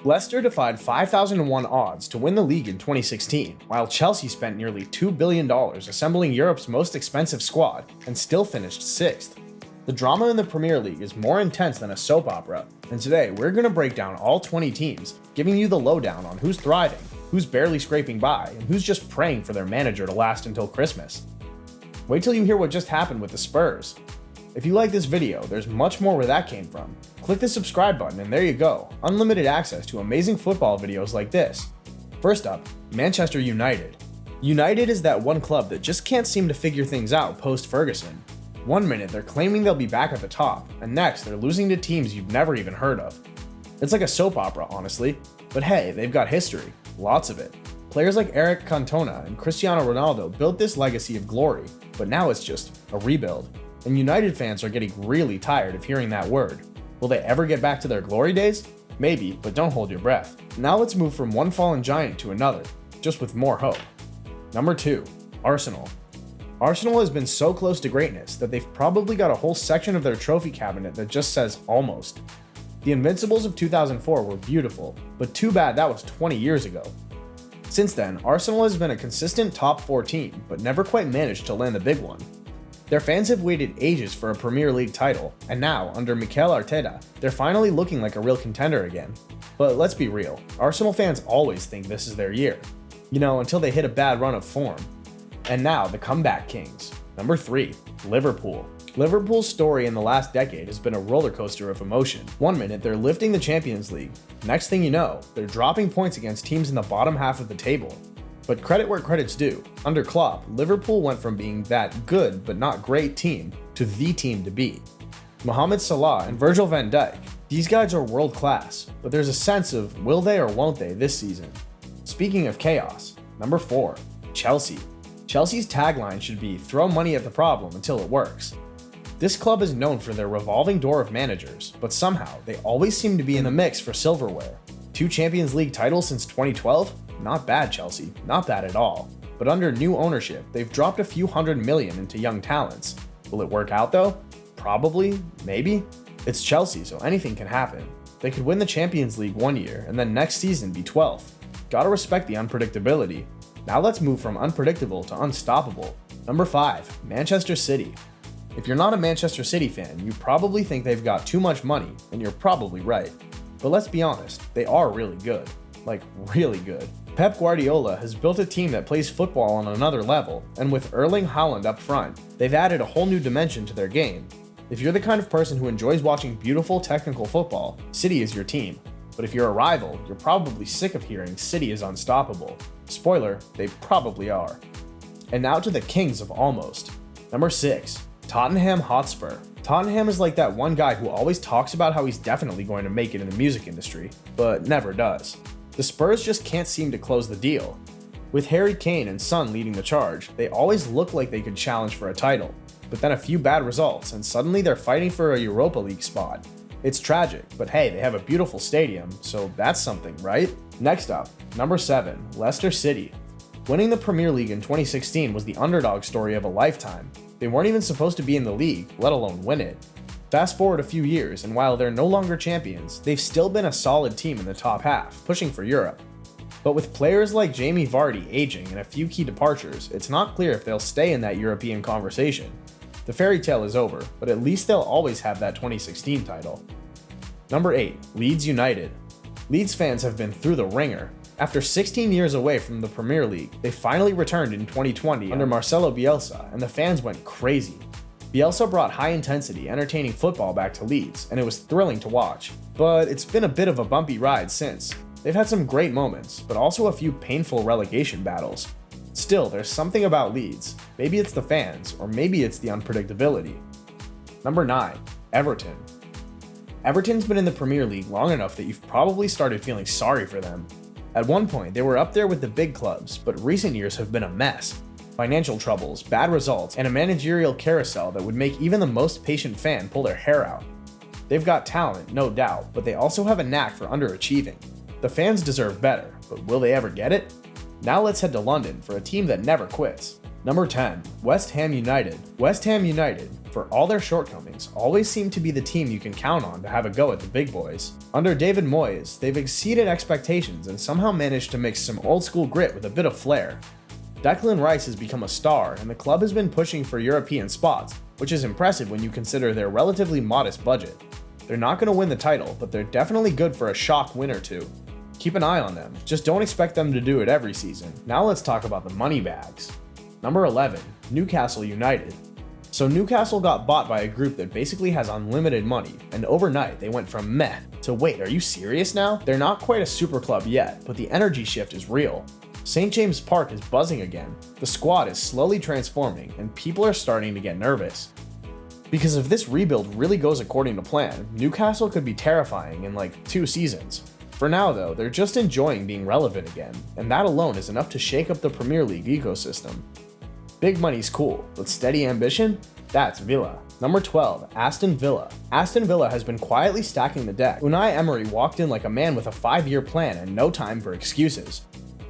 Leicester defied 5,001 odds to win the league in 2016, while Chelsea spent nearly $2 billion assembling Europe's most expensive squad and still finished 6th. The drama in the Premier League is more intense than a soap opera, and today we're going to break down all 20 teams, giving you the lowdown on who's thriving, who's barely scraping by, and who's just praying for their manager to last until Christmas. Wait till you hear what just happened with the Spurs. If you like this video, there's much more where that came from. Click the subscribe button and there you go, unlimited access to amazing football videos like this. First up, Manchester United. United is that one club that just can't seem to figure things out post-Ferguson. One minute they're claiming they'll be back at the top, and next they're losing to teams you've never even heard of. It's like a soap opera, honestly, but hey, they've got history, lots of it. Players like Eric Cantona and Cristiano Ronaldo built this legacy of glory, but now it's just a rebuild. And United fans are getting really tired of hearing that word. Will they ever get back to their glory days? Maybe, but don't hold your breath. Now let's move from one fallen giant to another, just with more hope. Number 2, Arsenal. Arsenal has been so close to greatness that they've probably got a whole section of their trophy cabinet that just says almost. The Invincibles of 2004 were beautiful, but too bad that was 20 years ago. Since then, Arsenal has been a consistent top 4 team, but never quite managed to land the big one. Their fans have waited ages for a Premier League title, and now, under Mikel Arteta, they're finally looking like a real contender again. But let's be real, Arsenal fans always think this is their year. Until they hit a bad run of form. And now, the comeback kings. Number 3, Liverpool. Liverpool's story in the last decade has been a roller coaster of emotion. One minute, they're lifting the Champions League. Next thing you know, they're dropping points against teams in the bottom half of the table. But credit where credit's due. Under Klopp, Liverpool went from being that good but not great team to the team to beat. Mohamed Salah and Virgil van Dijk, these guys are world class, but there's a sense of will they or won't they this season. Speaking of chaos, number 4, Chelsea. Chelsea's tagline should be throw money at the problem until it works. This club is known for their revolving door of managers, but somehow they always seem to be in the mix for silverware. 2 Champions League titles since 2012? Not bad, Chelsea, not bad at all. But under new ownership, they've dropped a few $100 million into young talents. Will it work out though? Probably, maybe. It's Chelsea, so anything can happen. They could win the Champions League one year and then next season be 12th. Gotta respect the unpredictability. Now let's move from unpredictable to unstoppable. Number 5, Manchester City. If you're not a Manchester City fan, you probably think they've got too much money, and you're probably right. But let's be honest, they are really good. Like, really good. Pep Guardiola has built a team that plays football on another level, and with Erling Haaland up front, they've added a whole new dimension to their game. If you're the kind of person who enjoys watching beautiful technical football, City is your team. But if you're a rival, you're probably sick of hearing City is unstoppable. Spoiler, they probably are. And now to the kings of almost. Number 6, Tottenham Hotspur. Tottenham is like that one guy who always talks about how he's definitely going to make it in the music industry, but never does. The Spurs just can't seem to close the deal. With Harry Kane and Son leading the charge, they always look like they could challenge for a title, but then a few bad results and suddenly they're fighting for a Europa League spot. It's tragic, but hey, they have a beautiful stadium, so that's something, right? Next up, number 7, Leicester City. Winning the Premier League in 2016 was the underdog story of a lifetime. They weren't even supposed to be in the league, let alone win it. Fast forward a few years, and while they're no longer champions, they've still been a solid team in the top half, pushing for Europe. But with players like Jamie Vardy aging and a few key departures, it's not clear if they'll stay in that European conversation. The fairy tale is over, but at least they'll always have that 2016 title. Number 8, Leeds United. Leeds fans have been through the ringer. After 16 years away from the Premier League, they finally returned in 2020 under Marcelo Bielsa, and the fans went crazy. Bielsa brought high-intensity, entertaining football back to Leeds, and it was thrilling to watch. But it's been a bit of a bumpy ride since. They've had some great moments, but also a few painful relegation battles. Still, there's something about Leeds. Maybe it's the fans, or maybe it's the unpredictability. Number 9, Everton. Everton's been in the Premier League long enough that you've probably started feeling sorry for them. At one point, they were up there with the big clubs, but recent years have been a mess. Financial troubles, bad results, and a managerial carousel that would make even the most patient fan pull their hair out. They've got talent, no doubt, but they also have a knack for underachieving. The fans deserve better, but will they ever get it? Now let's head to London for a team that never quits. Number 10, West Ham United. West Ham United, for all their shortcomings, always seem to be the team you can count on to have a go at the big boys. Under David Moyes, they've exceeded expectations and somehow managed to mix some old school grit with a bit of flair. Declan Rice has become a star, and the club has been pushing for European spots, which is impressive when you consider their relatively modest budget. They're not going to win the title, but they're definitely good for a shock win or two. Keep an eye on them, just don't expect them to do it every season. Now let's talk about the money bags. Number 11, Newcastle United. So Newcastle got bought by a group that basically has unlimited money, and overnight they went from meh to wait, are you serious now? They're not quite a super club yet, but the energy shift is real. St. James Park is buzzing again, the squad is slowly transforming, and people are starting to get nervous. Because if this rebuild really goes according to plan, Newcastle could be terrifying in like 2 seasons. For now though, they're just enjoying being relevant again, and that alone is enough to shake up the Premier League ecosystem. Big money's cool, but steady ambition? That's Villa. Number 12, Aston Villa. Aston Villa has been quietly stacking the deck. Unai Emery walked in like a man with a 5-year plan and no time for excuses.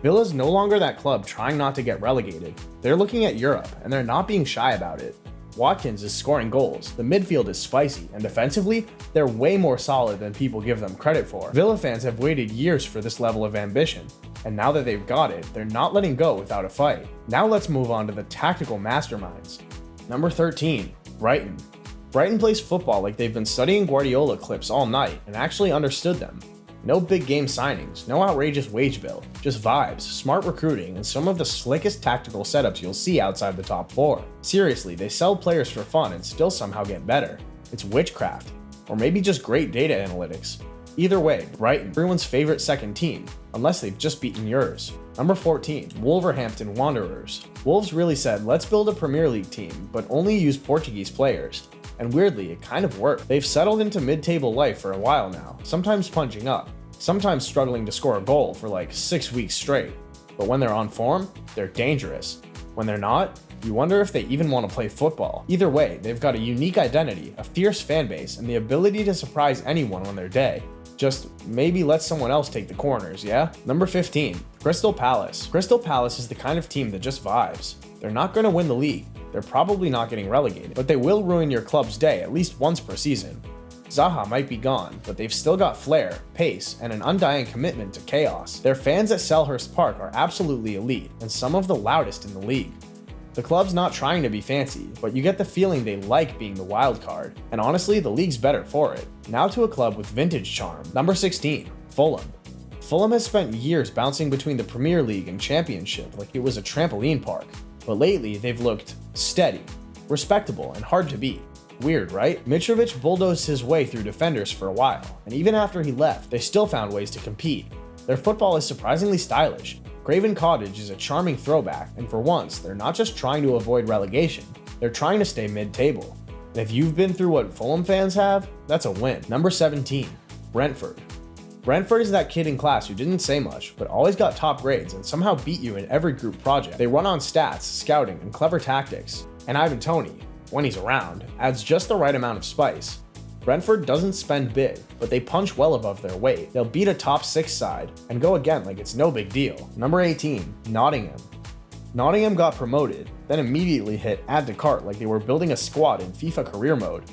Villa's no longer that club trying not to get relegated. They're looking at Europe, and they're not being shy about it. Watkins is scoring goals, the midfield is spicy, and defensively, they're way more solid than people give them credit for. Villa fans have waited years for this level of ambition, and now that they've got it, they're not letting go without a fight. Now let's move on to the tactical masterminds. Number 13, Brighton. Brighton plays football like they've been studying Guardiola clips all night and actually understood them. No big game signings, no outrageous wage bill, just vibes, smart recruiting, and some of the slickest tactical setups you'll see outside the top 4. Seriously, they sell players for fun and still somehow get better. It's witchcraft, or maybe just great data analytics. Either way, Brighton, everyone's favorite second team, unless they've just beaten yours. Number 14, Wolverhampton Wanderers. Wolves really said, let's build a Premier League team, but only use Portuguese players. And weirdly, it kind of worked. They've settled into mid-table life for a while now, sometimes punching up, sometimes struggling to score a goal for like 6 weeks straight. But when they're on form, they're dangerous. When they're not, you wonder if they even want to play football. Either way, they've got a unique identity, a fierce fan base, and the ability to surprise anyone on their day. Just maybe let someone else take the corners, yeah? Number 15, Crystal Palace. Crystal Palace is the kind of team that just vibes. They're not going to win the league. They're probably not getting relegated, but they will ruin your club's day at least once per season. Zaha might be gone, but they've still got flair, pace, and an undying commitment to chaos. Their fans at Selhurst Park are absolutely elite, and some of the loudest in the league. The club's not trying to be fancy, but you get the feeling they like being the wild card, and honestly, the league's better for it. Now to a club with vintage charm. Number 16, Fulham. Fulham has spent years bouncing between the Premier League and Championship like it was a trampoline park, but lately they've looked steady, respectable, and hard to beat. Weird, right? Mitrovic bulldozed his way through defenders for a while, and even after he left, they still found ways to compete. Their football is surprisingly stylish. Craven Cottage is a charming throwback, and for once, they're not just trying to avoid relegation, they're trying to stay mid-table. And if you've been through what Fulham fans have, that's a win. Number 17, Brentford. Brentford is that kid in class who didn't say much, but always got top grades and somehow beat you in every group project. They run on stats, scouting, and clever tactics. And Ivan Toney, when he's around, adds just the right amount of spice. Brentford doesn't spend big, but they punch well above their weight. They'll beat a top 6 side and go again like it's no big deal. Number 18, Nottingham. Nottingham got promoted, then immediately hit add to cart like they were building a squad in FIFA career mode.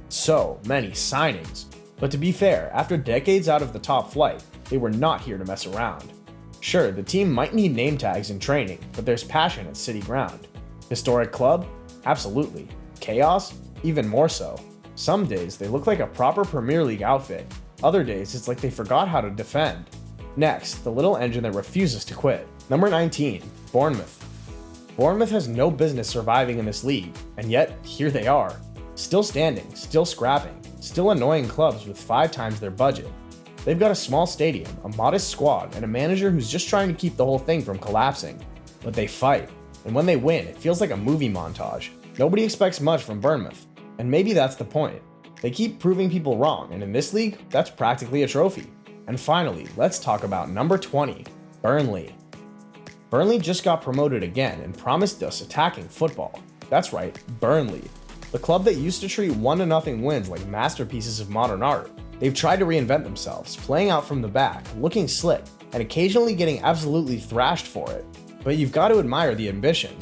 So many signings. But to be fair, after decades out of the top flight, they were not here to mess around. Sure, the team might need name tags and training, but there's passion at City Ground. Historic club? Absolutely. Chaos? Even more so. Some days they look like a proper Premier League outfit. Other days it's like they forgot how to defend. Next, the little engine that refuses to quit. Number 19, Bournemouth. Bournemouth has no business surviving in this league, and yet here they are. Still standing, still scrapping, still annoying clubs with 5 times their budget. They've got a small stadium, a modest squad, and a manager who's just trying to keep the whole thing from collapsing. But they fight, and when they win, it feels like a movie montage. Nobody expects much from Bournemouth. And maybe that's the point. They keep proving people wrong, and in this league, that's practically a trophy. And finally, let's talk about number 20, Burnley. Burnley just got promoted again and promised us attacking football. That's right, Burnley. The club that used to treat 1-0 wins like masterpieces of modern art. They've tried to reinvent themselves, playing out from the back, looking slick, and occasionally getting absolutely thrashed for it. But you've got to admire the ambition.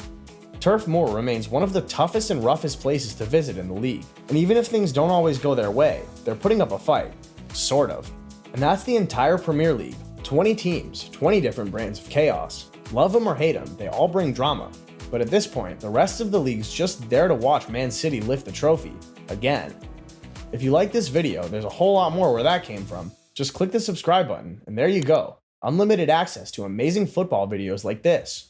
Turf Moor remains one of the toughest and roughest places to visit in the league, and even if things don't always go their way, they're putting up a fight. Sort of. And that's the entire Premier League. 20 teams, 20 different brands of chaos. Love them or hate them, they all bring drama. But at this point, the rest of the league's just there to watch Man City lift the trophy. Again. If you like this video, there's a whole lot more where that came from. Just click the subscribe button, and there you go. Unlimited access to amazing football videos like this.